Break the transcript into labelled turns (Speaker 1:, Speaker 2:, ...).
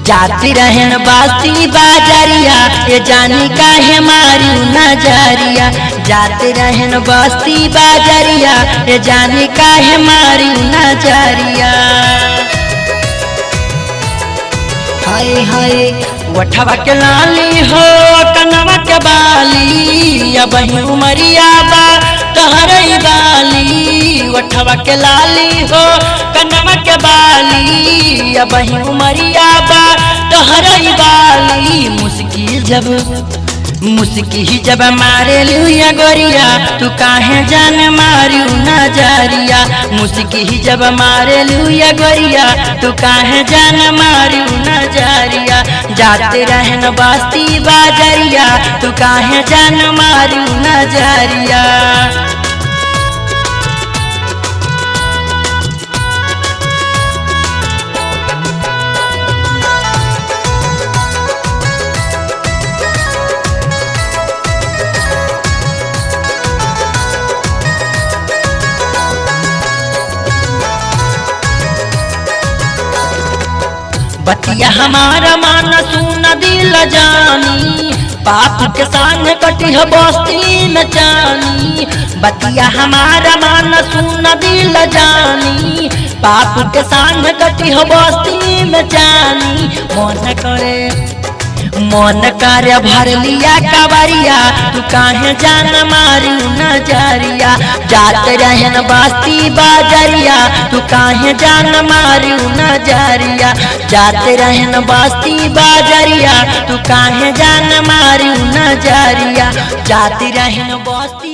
Speaker 1: जाती रहन बास्ती बाजरिया ये जानी काहे मारी नजरिया। जाती रहन बस्ती बाजरिया ये जानी काहे मारी नजरिया। हाय हाय वठवा के लाली हो कनवा के बाली अब उमरिया बा तहरई बाली। वठवा के लाली हो कनवा के बाली अब उमरिया बा तहरई बाली। मुस्की जब मारे लुया गोरिया तू काहे जान मारियो नजरिया। मुस्की जब मारे लुया गोरिया तू काहे जान मारियो नजरिया। जाते रहन बस्ती बाजरिया तू काहे जान मारियो नजरिया। बतिया हमारा मान सुन दिल जानी पाप के संग कटी बस्ती में जानी। बतिया हमारा मान सुन दिल जानी पाप के संग कटी बस्ती में जानी। मन करे भर लिया कवरिया तू काहे जान मारियो नजरिया। जाते रहन बस्ती बाजरिया तू काहे जान मारियो नजरिया। जाते रहन बस्ती बाजरिया तू काहे जान मारियो नजरिया। जाते रहन बस्ती